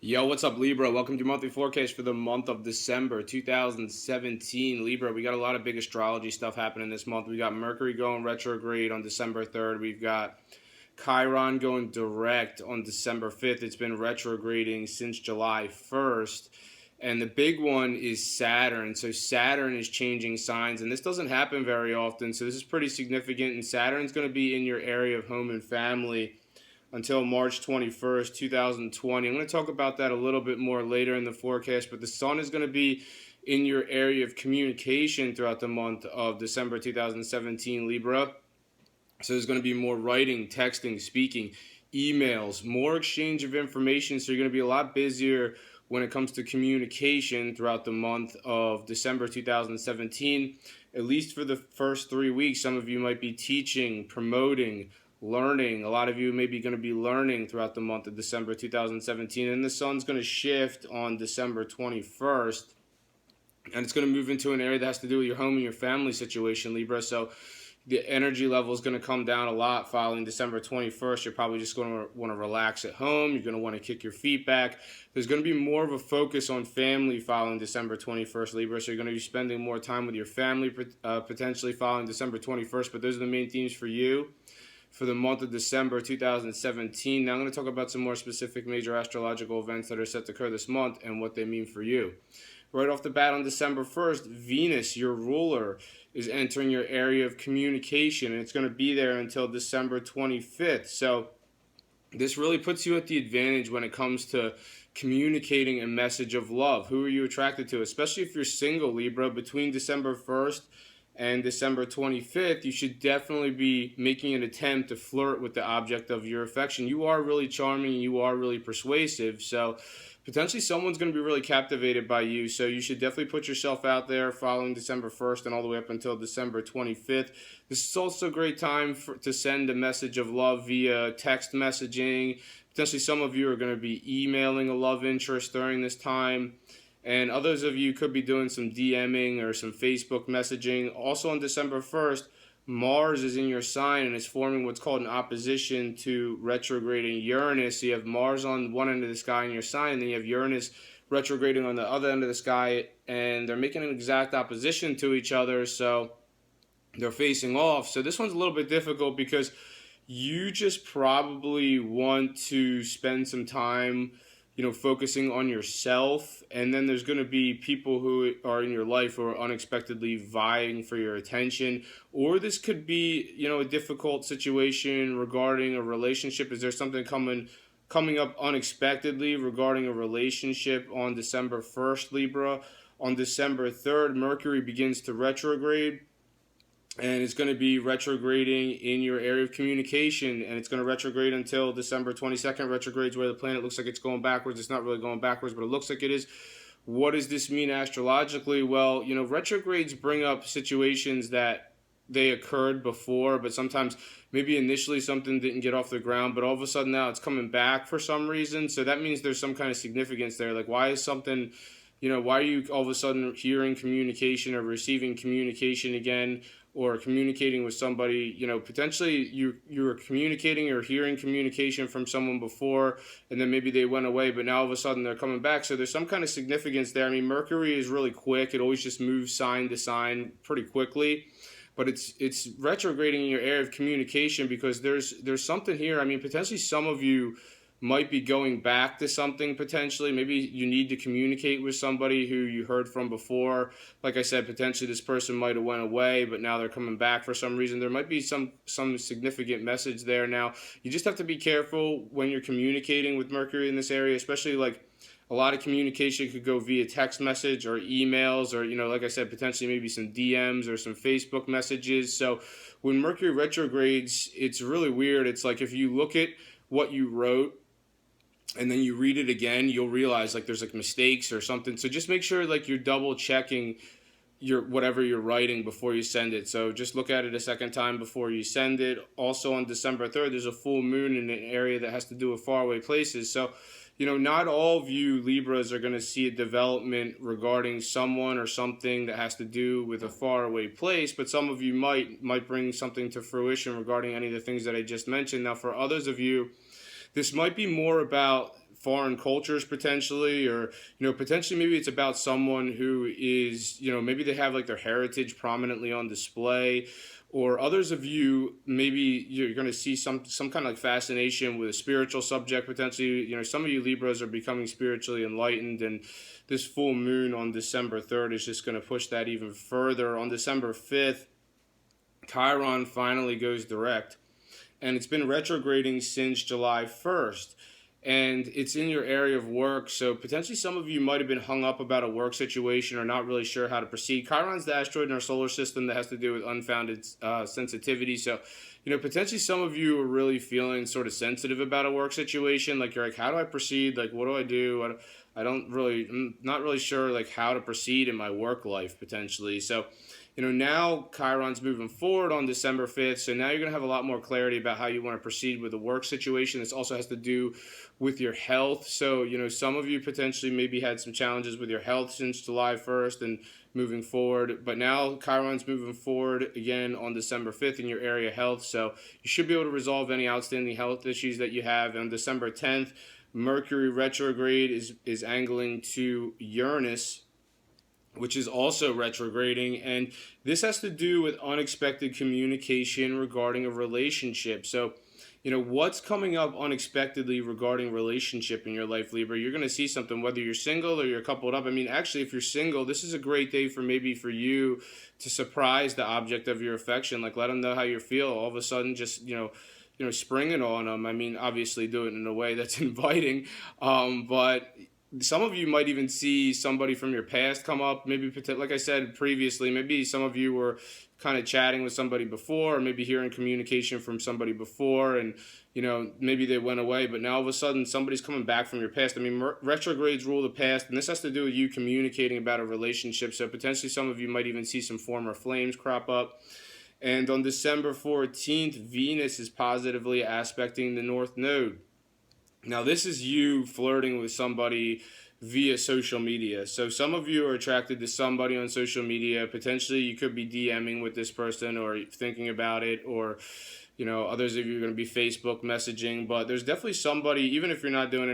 Yo, what's up, Libra? Welcome to your monthly forecast for the month of December 2017. Libra, we got a lot of big astrology stuff happening this month. We got Mercury going retrograde on December 3rd. We've got Chiron going direct on December 5th. It's been retrograding since July 1st. And the big one is Saturn. So Saturn is changing signs, and this doesn't happen very often. So this is pretty significant. And Saturn's going to be in your area of home and family until March 21st, 2020. I'm going to talk about that a little bit more later in the forecast, but the sun is going to be in your area of communication throughout the month of December 2017, Libra. So there's going to be more writing, texting, speaking, emails, more exchange of information. So you're going to be a lot busier when it comes to communication throughout the month of December 2017. At least for the first 3 weeks, some of you might be teaching, promoting, learning. A lot of you may be going to be learning throughout the month of December 2017, and the sun's going to shift on December 21st, and it's going to move into an area that has to do with your home and your family situation, Libra. So the energy level is going to come down a lot following December 21st. You're probably just going to want to relax at home. You're going to want to kick your feet back. There's going to be more of a focus on family following December 21st, Libra. So you're going to be spending more time with your family potentially following December 21st, but those are the main themes for you for the month of December 2017. Now I'm going to talk about some more specific major astrological events that are set to occur this month and what they mean for you. Right off the bat on December 1st, Venus, your ruler, is entering your area of communication, and it's going to be there until December 25th. So this really puts you at the advantage when it comes to communicating a message of love. Who are you attracted to? Especially if you're single, Libra, between December 1st and December 25th, you should definitely be making an attempt to flirt with the object of your affection. You are really charming, you are really persuasive, so potentially someone's going to be really captivated by you. So you should definitely put yourself out there following December 1st and all the way up until December 25th. This is also a great time to send a message of love via text messaging. Potentially some of you are going to be emailing a love interest during this time. And others of you could be doing some DMing or some Facebook messaging. Also on December 1st, Mars is in your sign and is forming what's called an opposition to retrograding Uranus. So you have Mars on one end of the sky in your sign, and then you have Uranus retrograding on the other end of the sky, and they're making an exact opposition to each other, so they're facing off. So this one's a little bit difficult because you just probably want to spend some time focusing on yourself, and then there's going to be people who are in your life who are unexpectedly vying for your attention, or this could be, a difficult situation regarding a relationship. Is there something coming up unexpectedly regarding a relationship on December 1st, Libra? On December 3rd, Mercury begins to retrograde, and it's going to be retrograding in your area of communication, and it's going to retrograde until December 22nd. Retrogrades where the planet looks like it's going backwards. It's not really going backwards, but it looks like it is. What does this mean astrologically? Well, retrogrades bring up situations that they occurred before, but sometimes maybe initially something didn't get off the ground, but all of a sudden now it's coming back for some reason. So that means there's some kind of significance there. Like, why is something... why are you all of a sudden hearing communication or receiving communication again, or communicating with somebody? Potentially you were communicating or hearing communication from someone before, and then maybe they went away, but now all of a sudden they're coming back. So there's some kind of significance there. I mean, Mercury is really quick. It always just moves sign to sign pretty quickly. But it's retrograding in your area of communication because there's something here. I mean, potentially some of you might be going back to something potentially. Maybe you need to communicate with somebody who you heard from before. Like I said, potentially this person might have went away, but now they're coming back for some reason. There might be some significant message there. Now, you just have to be careful when you're communicating with Mercury in this area, especially like a lot of communication could go via text message or emails, or, like I said, potentially maybe some DMs or some Facebook messages. So when Mercury retrogrades, it's really weird. It's like if you look at what you wrote and then you read it again, you'll realize like there's like mistakes or something. So just make sure like you're double checking whatever you're writing before you send it. So just look at it a second time before you send it. Also on December 3rd, there's a full moon in an area that has to do with faraway places. So, not all of you Libras are going to see a development regarding someone or something that has to do with a faraway place, but some of you might bring something to fruition regarding any of the things that I just mentioned. Now, for others of you, this might be more about foreign cultures potentially, or potentially maybe it's about someone who is, maybe they have like their heritage prominently on display. Or others of you, maybe you're going to see some kind of like fascination with a spiritual subject potentially. Some of you Libras are becoming spiritually enlightened, and this full moon on December 3rd is just going to push that even further. On December 5th, Chiron finally goes direct, and it's been retrograding since July 1st. And it's in your area of work, so potentially some of you might have been hung up about a work situation or not really sure how to proceed. Chiron's the asteroid in our solar system that has to do with unfounded sensitivity. So, potentially some of you are really feeling sort of sensitive about a work situation. Like, you're like, how do I proceed? Like, what do I do? I'm not really sure like how to proceed in my work life potentially. So, now Chiron's moving forward on December 5th. So now you're going to have a lot more clarity about how you want to proceed with the work situation. This also has to do with your health. So, some of you potentially maybe had some challenges with your health since July 1st and moving forward. But now Chiron's moving forward again on December 5th in your area of health. So you should be able to resolve any outstanding health issues that you have. On December 10th, Mercury retrograde is angling to Uranus, which is also retrograding, and this has to do with unexpected communication regarding a relationship. So, what's coming up unexpectedly regarding relationship in your life, Libra? You're going to see something, whether you're single or you're coupled up. I mean, actually, if you're single, this is a great day for you to surprise the object of your affection. Like, let them know how you feel. All of a sudden, just, springing on them. I mean, obviously do it in a way that's inviting, but some of you might even see somebody from your past come up. Maybe, like I said previously, maybe some of you were kind of chatting with somebody before, or maybe hearing communication from somebody before, and maybe they went away, but now all of a sudden somebody's coming back from your past. I mean, retrogrades rule the past, and this has to do with you communicating about a relationship. So potentially some of you might even see some former flames crop up. And on December 14th, Venus is positively aspecting the North Node. Now, this is you flirting with somebody via social media. So some of you are attracted to somebody on social media. Potentially you could be DMing with this person or thinking about it, or others of you are going to be Facebook messaging. But there's definitely somebody, even if you're not doing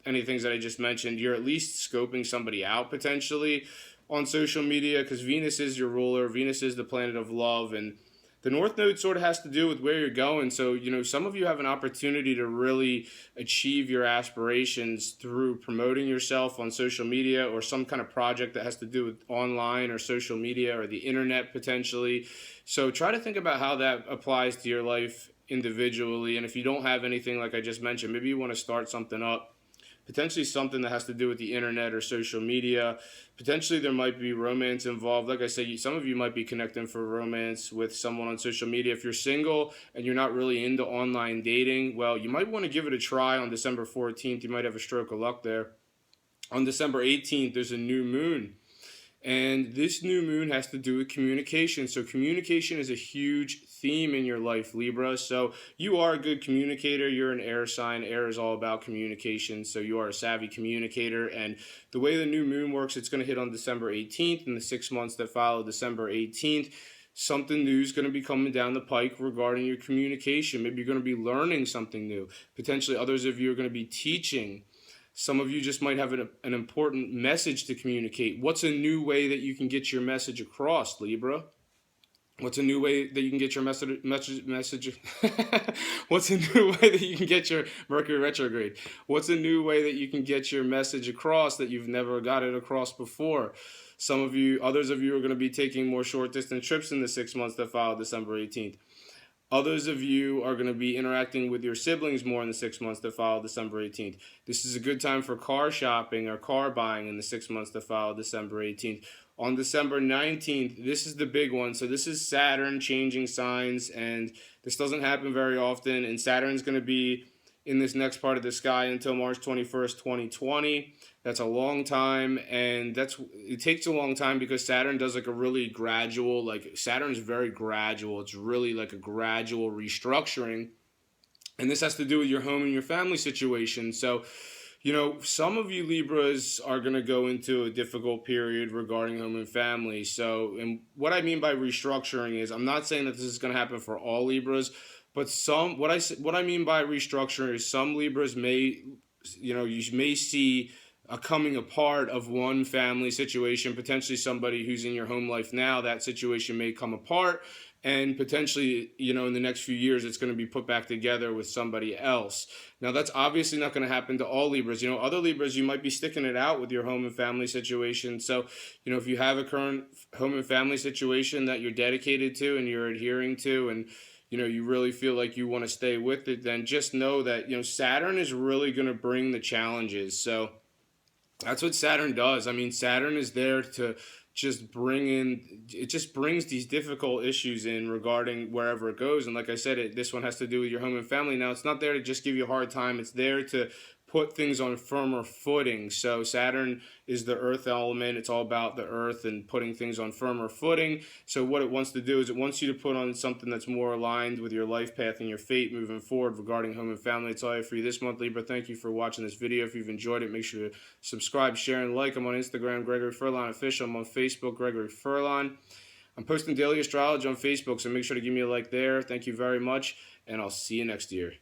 any things that I just mentioned, you're at least scoping somebody out potentially on social media, because Venus is your ruler. Venus is the planet of love, and the North Node sort of has to do with where you're going. So, some of you have an opportunity to really achieve your aspirations through promoting yourself on social media, or some kind of project that has to do with online or social media or the internet potentially. So try to think about how that applies to your life individually. And if you don't have anything like I just mentioned, maybe you want to start something up. Potentially something that has to do with the internet or social media. Potentially there might be romance involved. Like I said, some of you might be connecting for romance with someone on social media. If you're single and you're not really into online dating, well, you might want to give it a try on December 14th. You might have a stroke of luck there. On December 18th, there's a new moon. And this new moon has to do with communication. So communication is a huge theme in your life, Libra. So you are a good communicator. You're an air sign. Air is all about communication. So you are a savvy communicator. And the way the new moon works, it's going to hit on December 18th. In the 6 months that follow December 18th, something new is going to be coming down the pike regarding your communication. Maybe you're going to be learning something new. Potentially others of you are going to be teaching. Some of you just might have an important message to communicate. What's a new way that you can get your message across, Libra? What's a new way that you can get your message? What's a new way that you can get your Mercury retrograde? What's a new way that you can get your message across that you've never got it across before? Others of you are going to be taking more short distance trips in the 6 months that follow December 18th. Others of you are going to be interacting with your siblings more in the 6 months that follow December 18th. This is a good time for car shopping or car buying in the 6 months that follow December 18th. On December 19th, this is the big one. So this is Saturn changing signs, and this doesn't happen very often. And Saturn's going to be in this next part of the sky until March 21st, 2020. That's a long time, and it takes a long time because Saturn does like a really gradual, Saturn's very gradual. It's really like a gradual restructuring, and this has to do with your home and your family situation. So, some of you Libras are going to go into a difficult period regarding home and family. So, and what I mean by restructuring is, I'm not saying that this is going to happen for all Libras, but what I mean by restructuring is some Libras may you may see a coming apart of one family situation, potentially somebody who's in your home life now. That situation may come apart, and potentially, in the next few years, it's going to be put back together with somebody else. Now, that's obviously not going to happen to all Libras. Other Libras, you might be sticking it out with your home and family situation. So, if you have a current home and family situation that you're dedicated to and you're adhering to, and you really feel like you want to stay with it, then just know that, Saturn is really going to bring the challenges. So that's what Saturn does. I mean, Saturn is there to just bring in, it just brings these difficult issues in regarding wherever it goes. And like I said, this one has to do with your home and family. Now, it's not there to just give you a hard time, it's there to put things on firmer footing. So Saturn is the earth element. It's all about the earth and putting things on firmer footing. So what it wants to do is it wants you to put on something that's more aligned with your life path and your fate moving forward regarding home and family. It's all I have for you this month, Libra. Thank you for watching this video. If you've enjoyed it, make sure to subscribe, share, and like. I'm on Instagram, Gregory Furlan Official. I'm on Facebook, Gregory Furlan. I'm posting daily astrology on Facebook, so make sure to give me a like there. Thank you very much, and I'll see you next year.